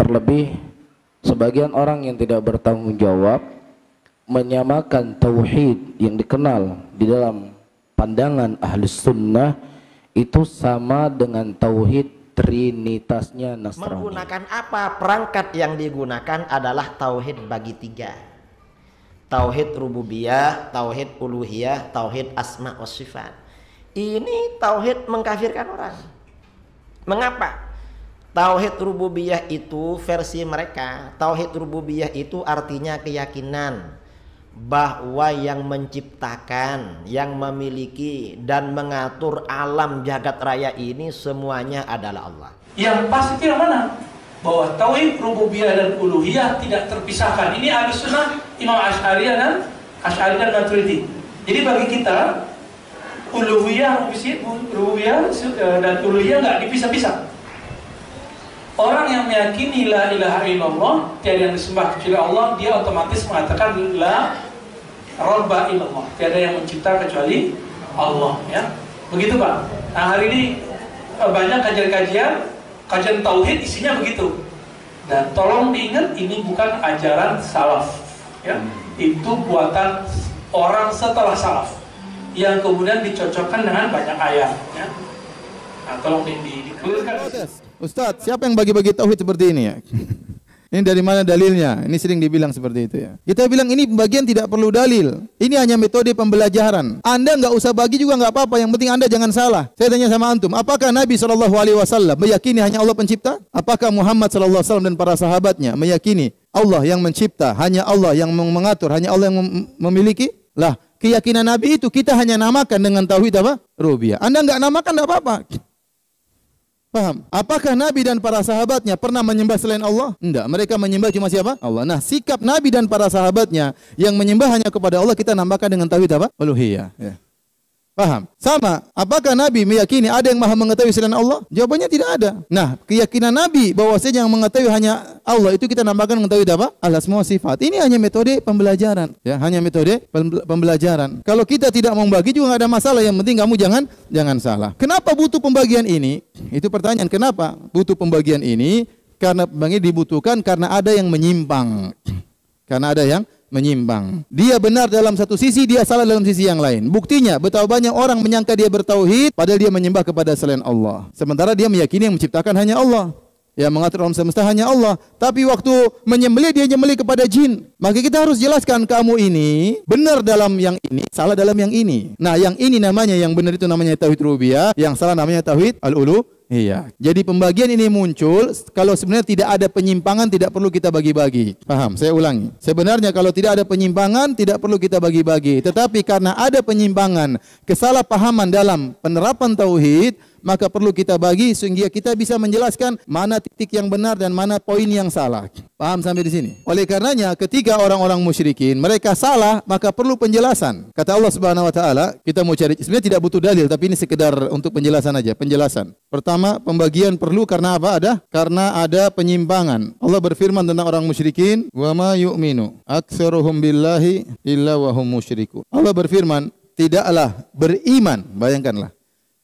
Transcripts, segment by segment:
Terlebih sebagian orang yang tidak bertanggung jawab menyamakan tauhid yang dikenal di dalam pandangan Ahlus Sunnah itu sama dengan tauhid trinitasnya Nasrani. Menggunakan apa? Perangkat yang digunakan adalah tauhid bagi tiga. Tauhid rububiyah, tauhid uluhiyah, tauhid asma wa sifat. Ini tauhid mengkafirkan orang. Mengapa? Tauhid rububiyah itu versi mereka. Tauhid rububiyah itu artinya keyakinan bahwa yang menciptakan, yang memiliki dan mengatur alam jagat raya ini semuanya adalah Allah. Yang pasti yang mana? Bahwa tauhid rububiyah dan uluhiyah tidak terpisahkan. Ini Ahlus Sunnah, Imam Asy'ari dan Maturidi. Jadi bagi kita uluhiyah dan uluhiyah nggak dipisah-pisah. Orang yang meyakini la ilaha illallah, tiada yang disembah kecuali Allah, dia otomatis mengatakan la rabba illallah, tiada yang mencipta kecuali Allah, ya. Begitu, Pak. Nah, hari ini banyak kajian tauhid isinya begitu. Dan tolong diingat, ini bukan ajaran salaf, ya. Itu buatan orang setelah salaf yang kemudian dicocokkan dengan banyak ayat, ya. Nah, tolong di-clearkan. Ustadz, siapa yang bagi-bagi tauhid seperti ini ya? Ini dari mana dalilnya? Ini sering dibilang seperti itu ya. Kita bilang ini pembagian tidak perlu dalil. Ini hanya metode pembelajaran. Anda nggak usah bagi juga nggak apa-apa. Yang penting Anda jangan salah. Saya tanya sama antum, apakah Nabi SAW meyakini hanya Allah pencipta? Apakah Muhammad SAW dan para sahabatnya meyakini Allah yang mencipta, hanya Allah yang mengatur, hanya Allah yang memiliki? Lah, keyakinan Nabi itu kita hanya namakan dengan tauhid apa? Rububiyah. Anda nggak namakan nggak apa-apa. Paham? Apakah Nabi dan para sahabatnya pernah menyembah selain Allah? Enggak, mereka menyembah cuma siapa? Allah. Nah, sikap Nabi dan para sahabatnya yang menyembah hanya kepada Allah kita nambahkan dengan tauhid apa? Uluhiyah. Ya. Paham? Sama. Apakah Nabi meyakini ada yang maha mengetahui selain Allah? Jawabannya tidak ada. Nah, keyakinan Nabi bahwasanya yang mengetahui hanya Allah itu kita nambahkan dengan tauhid apa? Al-asma wa sifat. Ini hanya metode pembelajaran. Ya, hanya metode pembelajaran. Kalau kita tidak membagi juga nggak ada masalah. Yang penting kamu jangan salah. Kenapa butuh pembagian ini? Itu pertanyaan. Kenapa butuh pembagian ini? Karena pembagian dibutuhkan karena ada yang menyimpang. Karena ada yang menyimpang. Dia benar dalam satu sisi, dia salah dalam sisi yang lain. Buktinya, betapa banyak orang menyangka dia bertauhid, padahal dia menyembah kepada selain Allah. Sementara dia meyakini yang menciptakan hanya Allah. Yang mengatur alam semesta hanya Allah. Tapi waktu menyembelih, dia menyembelih kepada jin. Maka kita harus jelaskan, kamu ini benar dalam yang ini, salah dalam yang ini. Nah, yang ini namanya, yang benar itu namanya tauhid rububiyah, yang salah namanya tauhid al-uluhiyah. Iya. Jadi pembagian ini muncul kalau sebenarnya tidak ada penyimpangan, tidak perlu kita bagi-bagi. Paham? Saya ulangi. Sebenarnya kalau tidak ada penyimpangan, tidak perlu kita bagi-bagi. Tetapi karena ada penyimpangan, kesalahpahaman dalam penerapan tauhid, maka perlu kita bagi sehingga kita bisa menjelaskan mana titik yang benar dan mana poin yang salah. Paham sampai di sini? Oleh karenanya ketika orang-orang musyrikin mereka salah, maka perlu penjelasan. Kata Allah Subhanahu wa taala, kita mau cari sebenarnya tidak butuh dalil tapi ini sekedar untuk penjelasan aja, penjelasan. Pertama, pembagian perlu karena apa? Karena ada penyimpangan. Allah berfirman tentang orang musyrikin, "Wa ma yu'minu aktsaruhum billahi illa wa hum musyrikun." Allah berfirman, tidaklah beriman, bayangkanlah.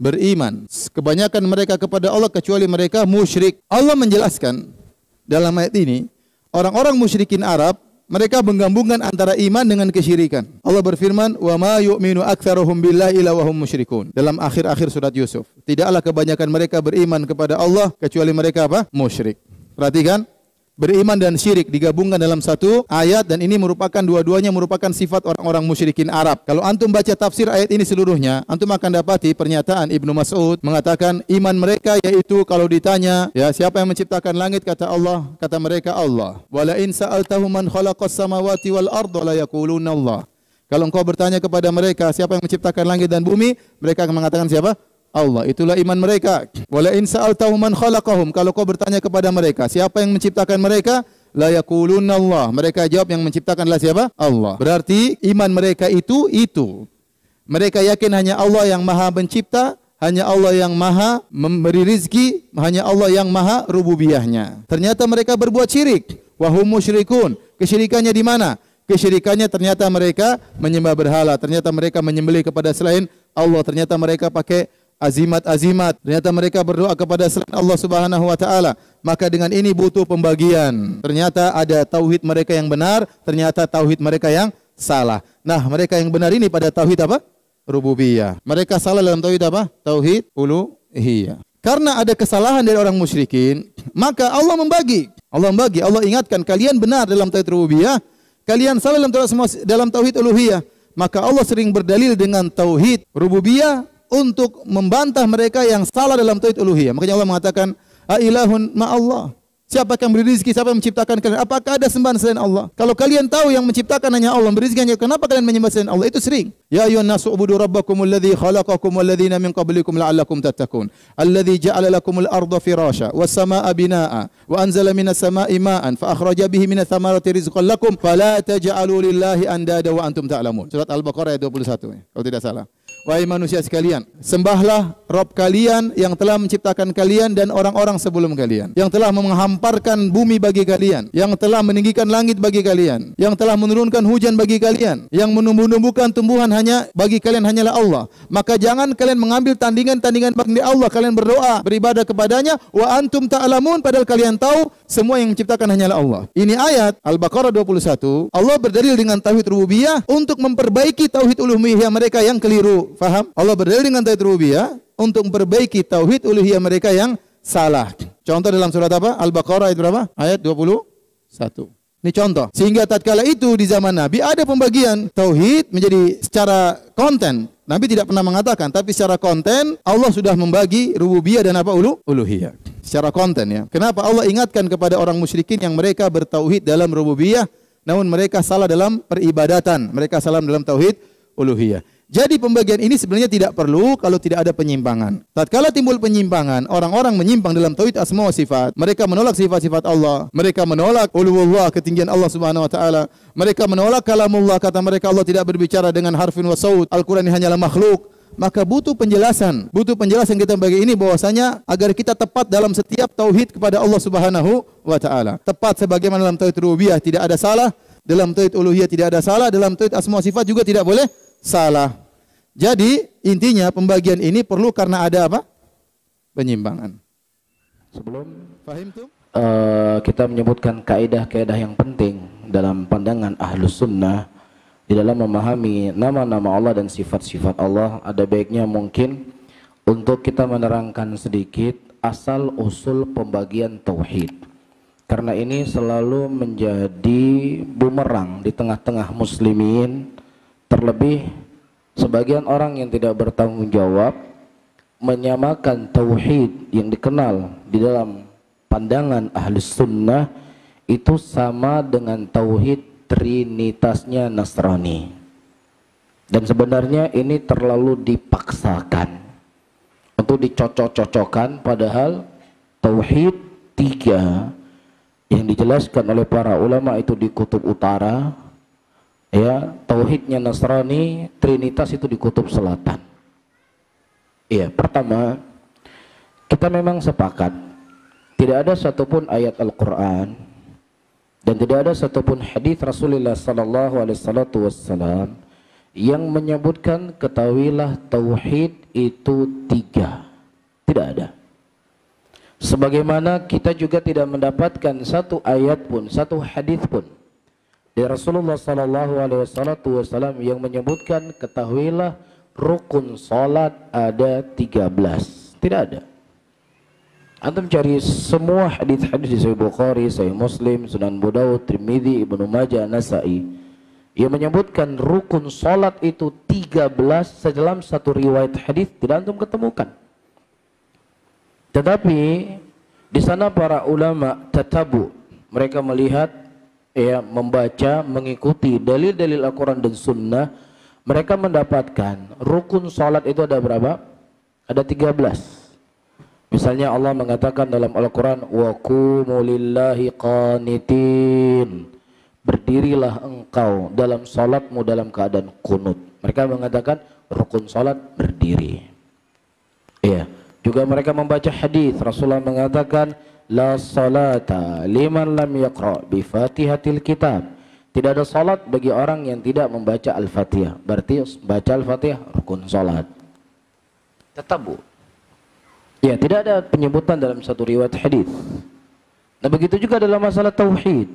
Beriman kebanyakan mereka kepada Allah kecuali mereka musyrik. Allah menjelaskan dalam ayat ini, orang-orang musyrikin Arab mereka menggabungkan antara iman dengan kesyirikan. Allah berfirman, "Wa ma yu'minu aktsaruhum billahi illa wa hum musyrikun." Dalam akhir-akhir surat Yusuf. Tidaklah kebanyakan mereka beriman kepada Allah kecuali mereka apa? Musyrik. Perhatikan, beriman dan syirik digabungkan dalam satu ayat dan ini merupakan dua-duanya merupakan sifat orang-orang musyrikin Arab. Kalau antum baca tafsir ayat ini seluruhnya, antum akan dapati pernyataan Ibnu Mas'ud mengatakan iman mereka yaitu kalau ditanya, ya siapa yang menciptakan langit, kata Allah, kata mereka Allah. Wala in sa'altahum man khalaqas samawati wal arda la yaquluna Allah. Kalau engkau bertanya kepada mereka siapa yang menciptakan langit dan bumi, mereka akan mengatakan siapa? Allah. Itulah iman mereka. Wala in sa'altahum man khalaqahum, kalau kau bertanya kepada mereka siapa yang menciptakan mereka, la yaquluna Allah, mereka jawab yang menciptakanlah siapa? Allah. Berarti iman mereka itu mereka yakin hanya Allah yang maha pencipta, hanya Allah yang maha memberi rizki, hanya Allah yang maha rububiyahnya. Ternyata mereka berbuat syirik. Wa hum musyrikun. Kesyirikannya di mana? Kesyirikannya ternyata mereka menyembah berhala, ternyata mereka menyembelih kepada selain Allah, ternyata mereka pakai azimat-azimat. Ternyata mereka berdoa kepada selain Allah Subhanahu wa taala. Maka dengan ini butuh pembagian. Ternyata ada tauhid mereka yang benar, ternyata tauhid mereka yang salah. Nah, mereka yang benar ini pada tauhid apa? Rububiyah. Mereka salah dalam tauhid apa? Tauhid uluhiyah. Karena ada kesalahan dari orang musyrikin, maka Allah membagi. Allah ingatkan kalian benar dalam tauhid rububiyah, kalian salah dalam tauhid uluhiyah. Maka Allah sering berdalil dengan tauhid rububiyah untuk membantah mereka yang salah dalam tauhid uluhiyah. Makanya Allah mengatakan, "Ailahun ma'allah." Siapa yang beri rezeki, siapa yang menciptakan kalian? Apakah ada sembahan selain Allah? Kalau kalian tahu yang menciptakan hanya Allah, beri rezeki hanya, kenapa kalian menyembah selain Allah? Itu sering. Ya ayyuhan nasu ubudu rabbakumul ladzi khalaqakum wal ladzina min qablikum la'allakum tattaqun. Alladzi ja'ala lakumul arda firasya was samaa'a binaa'a wa anzala minas samaa'i ma'an fa akhraja bihi minats thamarati rizqan lakum fala taj'alu lillahi andada wa antum ta'lamun. Surat Al-Baqarah ayat 21 kalau tidak salah. Wahai manusia sekalian, sembahlah Rabb kalian yang telah menciptakan kalian dan orang-orang sebelum kalian, yang telah menghamparkan bumi bagi kalian, yang telah meninggikan langit bagi kalian, yang telah menurunkan hujan bagi kalian, yang menumbuh-numbuhkan tumbuhan hanya bagi kalian hanyalah Allah. Maka jangan kalian mengambil tandingan-tandingan bagi Allah. Kalian berdoa, beribadah kepadanya, wa antum ta'lamun, padahal kalian tahu semua yang menciptakan hanyalah Allah. Ini ayat Al-Baqarah 21. Allah berdalil dengan tauhid rububiyah untuk memperbaiki tauhid uluhiyah mereka yang keliru. Faham? Allah berdalil dengan tauhid rububiyah untuk memperbaiki tauhid uluhiyah mereka yang salah. Contoh dalam surat apa? Al-Baqarah ayat berapa? Ayat 21. Ini contoh. Sehingga tatkala itu di zaman Nabi ada pembagian tauhid menjadi secara konten. Nabi tidak pernah mengatakan, tapi secara konten Allah sudah membagi rububiyah dan apa? Uluhiyah. Secara konten ya. Kenapa Allah ingatkan kepada orang musyrikin yang mereka bertauhid dalam rububiyah, namun mereka salah dalam peribadatan. Mereka salah dalam tauhid uluhiyah. Jadi pembagian ini sebenarnya tidak perlu kalau tidak ada penyimpangan. Tatkala timbul penyimpangan, orang-orang menyimpang dalam tauhid asma wa sifat. Mereka menolak sifat-sifat Allah, mereka menolak uluwullah, ketinggian Allah Subhanahu wa taala. Mereka menolak kalamullah, kata mereka Allah tidak berbicara dengan harfin wa saut. Al-Qur'an ini hanyalah makhluk. Maka butuh penjelasan kita bagi ini bahwasanya agar kita tepat dalam setiap tauhid kepada Allah Subhanahu wa taala. Tepat sebagaimana dalam tauhid rububiyah tidak ada salah, dalam tauhid uluhiyah tidak ada salah, dalam tauhid asma wa sifat juga tidak boleh salah. Jadi intinya pembagian ini perlu karena ada apa? Penyimpangan. Sebelum Fahim tuh? Kita menyebutkan kaidah-kaidah yang penting dalam pandangan Ahlus Sunnah di dalam memahami nama-nama Allah dan sifat-sifat Allah. Ada baiknya mungkin untuk kita menerangkan sedikit asal usul pembagian tauhid, karena ini selalu menjadi bumerang di tengah-tengah muslimin, terlebih sebagian orang yang tidak bertanggung jawab menyamakan tauhid yang dikenal di dalam pandangan Ahlus Sunnah itu sama dengan tauhid trinitasnya Nasrani. Dan sebenarnya ini terlalu dipaksakan untuk dicocok-cocokkan, padahal tauhid 3 yang dijelaskan oleh para ulama itu di kutub utara, ya, tauhidnya Nasrani, Trinitas itu di kutub selatan. Iya, pertama, kita memang sepakat tidak ada satupun ayat Al-Quran dan tidak ada satupun hadis Rasulullah sallallahu alaihi wasallam yang menyebutkan ketahuilah tauhid itu 3. Tidak ada. Sebagaimana kita juga tidak mendapatkan satu ayat pun, satu hadis pun dari Rasulullah sallallahu alaihi wasallam yang menyebutkan ketahuilah rukun salat ada 13. Tidak ada. Antum cari semua hadis-hadis di Sahih Bukhari, Sahih Muslim, Sunan Abu Dawud, Tirmidzi, Ibnu Majah, Nasa'i yang menyebutkan rukun salat itu 13 dalam satu riwayat hadis tidak antum ketemukan. Tetapi di sana para ulama tatabu, mereka melihat, ya, membaca, mengikuti dalil-dalil Al-Quran dan Sunnah, mereka mendapatkan rukun salat itu ada berapa? Ada 13. Misalnya Allah mengatakan dalam Al-Quran, wa qumu lillahi qanitin, berdirilah engkau dalam salatmu dalam keadaan kunut. Mereka mengatakan rukun salat berdiri. Iya. Juga mereka membaca hadis Rasulullah mengatakan la salata liman lam yaqra bi fatihatil kitab. Tidak ada salat bagi orang yang tidak membaca Al-Fatihah. Berarti baca Al-Fatihah rukun salat. Tetabu. Ya, tidak ada penyebutan dalam satu riwayat hadis. Nah, begitu juga dalam masalah tauhid.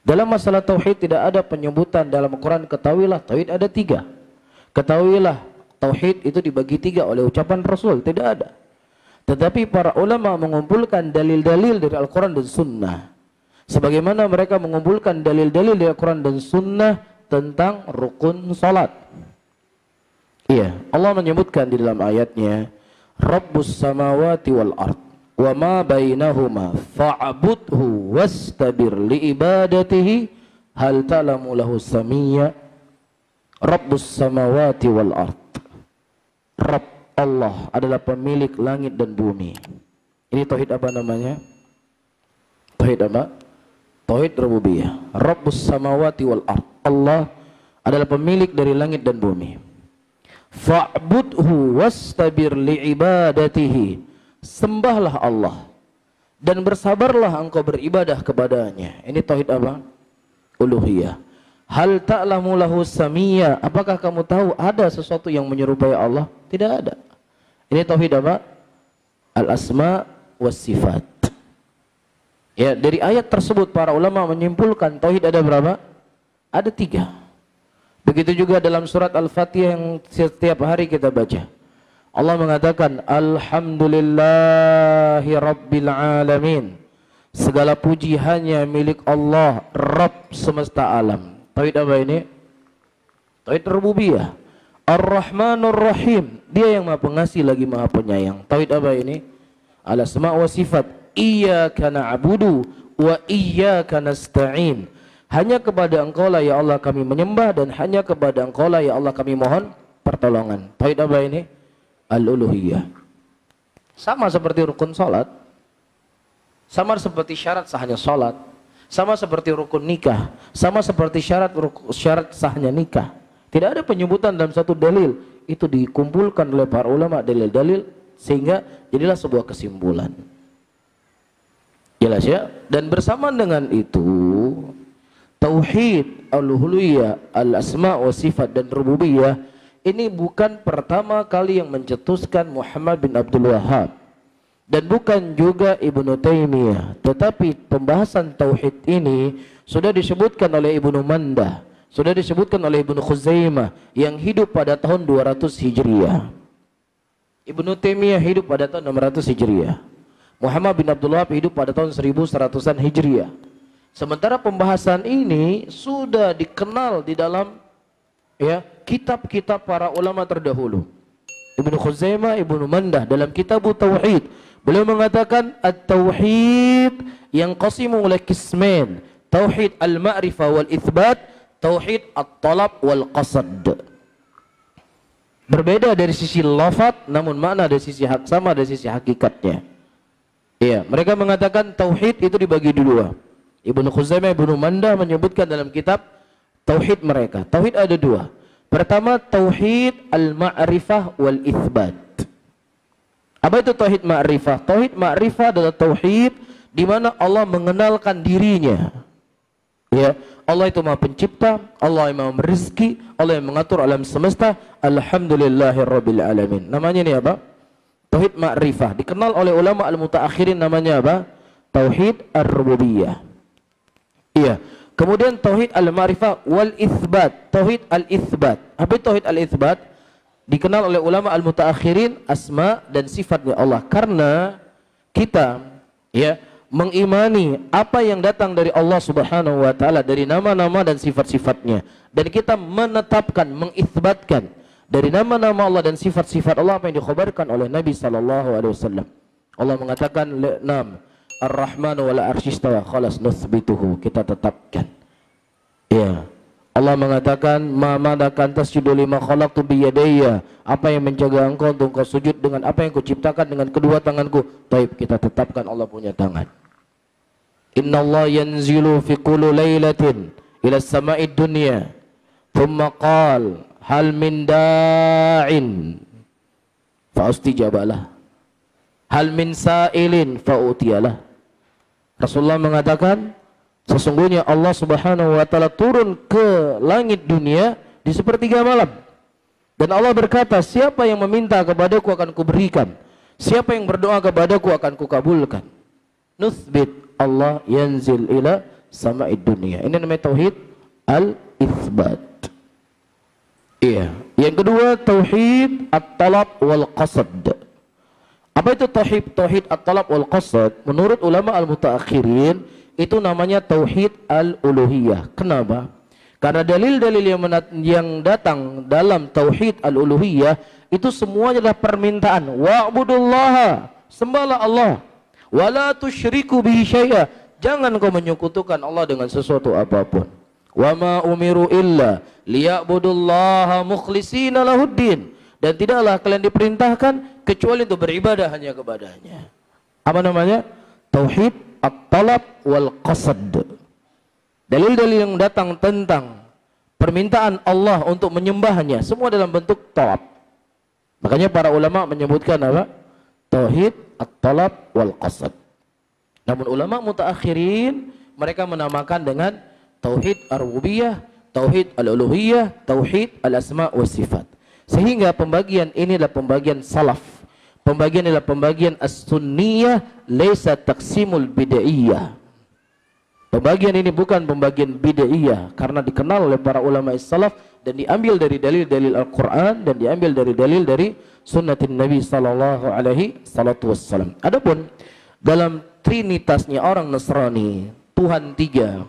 Dalam masalah tauhid tidak ada penyebutan dalam Al-Quran. Ketahuilah tauhid ada 3. Ketahuilah tauhid itu dibagi 3 oleh ucapan Rasul. Tidak ada. Tetapi para ulama mengumpulkan dalil-dalil dari Al-Quran dan Sunnah. Sebagaimana mereka mengumpulkan dalil-dalil dari Al-Quran dan Sunnah tentang rukun salat. Iya, Allah menyebutkan di dalam ayatnya, Rabbus samawati wal ard wa ma bainahuma fa'budhu wastabir li ibadatihi hal ta'lamu lahu samiyya. Rabbus samawati wal ard. Rabb Allah adalah pemilik langit dan bumi. Ini tauhid apa namanya? Tauhid apa? Tauhid rububiyah. Rabbus samawati wal ard. Allah adalah pemilik dari langit dan bumi. Fa'budhu wastabir li'ibadatihi. Sembahlah Allah dan bersabarlah engkau beribadah kepadanya. Ini tauhid apa? Uluhiyah. Hal ta'lamu lahu samiyya. Apakah kamu tahu ada sesuatu yang menyerupai Allah? Tidak ada. Ini tauhid apa? Al-asma was sifat. Ya, dari ayat tersebut para ulama menyimpulkan tauhid ada berapa? Ada 3. Begitu juga dalam surat Al-Fatihah yang setiap hari kita baca. Allah mengatakan Alhamdulillahi Rabbil Alamin. Segala puji hanya milik Allah, Rabb semesta alam. Tauhid apa ini? Tauhid rububiyah. Ar-Rahmanur Rahim. Dia yang Maha Pengasih lagi Maha Penyayang. Tauhid apa ini? Al-asma wa sifat. Iyyaka na'budu wa iyyaka nasta'in. Hanya kepada Engkau lah ya Allah kami menyembah dan hanya kepada Engkau lah ya Allah kami mohon pertolongan. Tauhid apa ini? Al-uluhiyah. Sama seperti rukun salat. Sama seperti syarat sahnya salat. Sama seperti rukun nikah. Sama seperti syarat sahnya nikah. Tidak ada penyebutan dalam satu dalil. Itu dikumpulkan oleh para ulama dalil-dalil sehingga jadilah sebuah kesimpulan. Jelas ya? Dan bersamaan dengan itu tauhid al-uluhiyah, al-asma wa sifat dan rububiyah ini bukan pertama kali yang mencetuskan Muhammad bin Abdul Wahhab dan bukan juga Ibnu Taimiyah, tetapi pembahasan tauhid ini sudah disebutkan oleh Ibnu Mandah, sudah disebutkan oleh Ibnu Khuzaimah yang hidup pada tahun 200 Hijriah. Ibnu Taimiyah hidup pada tahun 600 Hijriah. Muhammad bin Abdul Wahhab hidup pada tahun 1100-an Hijriah. Sementara pembahasan ini sudah dikenal di dalam ya kitab-kitab para ulama terdahulu. Ibnu Khuzaimah, Ibnu Mandah dalam kitab Tauhid, beliau mengatakan at-tauhid yang qasimu ila qismain, tauhid al-ma'rifah wal itsbat, tauhid at-talab wal qasad. Berbeda dari sisi lafaz namun makna dari sisi hak sama dari sisi hakikatnya. Iya, mereka mengatakan tauhid itu dibagi dua. Ibnu Khuzaimah, Ibnu Mandah menyebutkan dalam kitab tauhid mereka. Tauhid ada 2. Pertama tauhid al-ma'rifah wal itsbat. Apa itu tauhid ma'rifah? Tauhid ma'rifah adalah tauhid di mana Allah mengenalkan dirinya. Ya, Allah itu Maha Pencipta, Allah yang Maha Merizki, Allah yang mengatur alam semesta. Alhamdulillahirabbil alamin. Namanya ini apa? Tauhid ma'rifah. Dikenal oleh ulama al-mutaakhirin namanya apa? Tauhid ar-rububiyah. Iya. Kemudian tauhid al-ma'rifah wal itsbat, tauhid al-itsbat. Apa itu tauhid al-itsbat? Dikenal oleh ulama al-mutaakhirin asma dan sifatnya Allah. Karena kita ya mengimani apa yang datang dari Allah Subhanahu wa taala dari nama-nama dan sifat-sifatnya dan kita menetapkan, mengitsbatkan dari nama-nama Allah dan sifat-sifat Allah apa yang dikhabarkan oleh Nabi sallallahu alaihi wasallam. Allah mengatakan nam Ar-Rahman wal arsyistawa khalas nuthbituhu, kita tetapkan. Ya. Allah mengatakan ma madakan tasjudu lima khalaqtu bi yadayya, apa yang mencegah engkau untuk engkau sujud dengan apa yang kuciptakan dengan kedua tanganku. Taib, kita tetapkan Allah punya tangan. Innallaha yanzilu fi kulli lailatin ila as-sama'id dunya thumma qala hal min da'in fa ustijabalah hal min sa'ilin fa utiyalah. Rasulullah mengatakan sesungguhnya Allah Subhanahu wa taala turun ke langit dunia di sepertiga malam. Dan Allah berkata, siapa yang meminta kepadaku akan kuberikan. Siapa yang berdoa kepadaku akan kukabulkan. Nuthbit, Allah yanzil ila sama'id dunia. Ini namanya tauhid al-itsbat. Iya. Yang kedua tauhid at-talab wal qasad. Apa itu tauhid at-talab wal qasad? Menurut ulama al-mutaakhirin itu namanya tauhid al-uluhiyah. Kenapa? Karena dalil-dalil yang datang dalam tauhid al-uluhiyah itu semuanya adalah permintaan. Wa'budullaha, sembahlah Allah. Wala tusyriku bihi syai'a, jangan kau menyekutukan Allah dengan sesuatu apapun. Wa ma umiru illa liya'budullaha mukhlishina lahuddin, dan tidaklah kalian diperintahkan kecuali untuk beribadah hanya kepadanya. Apa namanya? Tauhid at-talab wal qasad. Dalil-dalil yang datang tentang permintaan Allah untuk menyembahnya semua dalam bentuk talab. Makanya para ulama menyebutkan apa? Tauhid at-talab wal qasad. Namun ulama mutaakhirin mereka menamakan dengan tauhid ar-rububiyah, tauhid al-uluhiyah, tauhid al-asma wa sifat. Sehingga pembagian ini adalah pembagian salaf. Pembagian adalah pembagian as-sunniyah, laisa taqsimul bidaiyah. Pembagian ini bukan pembagian bid'iyah karena dikenal oleh para ulama salaf dan diambil dari dalil-dalil Al-Qur'an dan diambil dari dalil dari sunnatin Nabi sallallahu alaihi wasallam. Adapun dalam trinitasnya orang Nasrani, Tuhan tiga.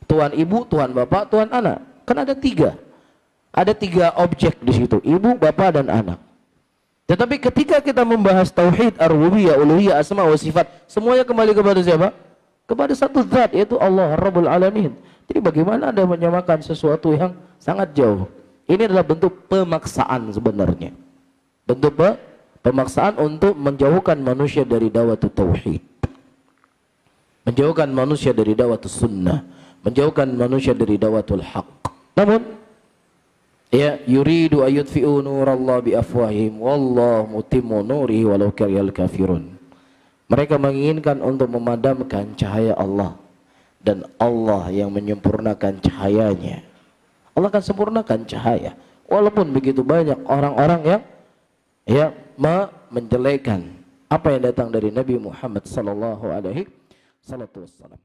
Tuhan ibu, Tuhan bapak, Tuhan anak. Kan ada tiga. Ada tiga objek di situ, ibu, bapak dan anak. Tetapi ketika kita membahas tauhid ar-rububiyah, uluhiyah, asma wa sifat, semuanya kembali kepada siapa? Kepada satu zat, yaitu Allah Rabbul Alamin. Jadi bagaimana Anda menyamakan sesuatu yang sangat jauh? Ini adalah bentuk pemaksaan sebenarnya. Bentuk pemaksaan untuk menjauhkan manusia dari da'watut tauhid. Menjauhkan manusia dari da'watus sunnah. Menjauhkan manusia dari da'watul haq. Namun, ya, yuridu ayyutfi'u nurallahi biafwahim wallahu mutimmu nurihi walau karihal kafirun. Mereka menginginkan untuk memadamkan cahaya Allah, dan Allah yang menyempurnakan cahayanya. Allah akan sempurnakan cahaya walaupun begitu banyak orang-orang yang menjelekkan apa yang datang dari Nabi Muhammad sallallahu alaihi wasallam.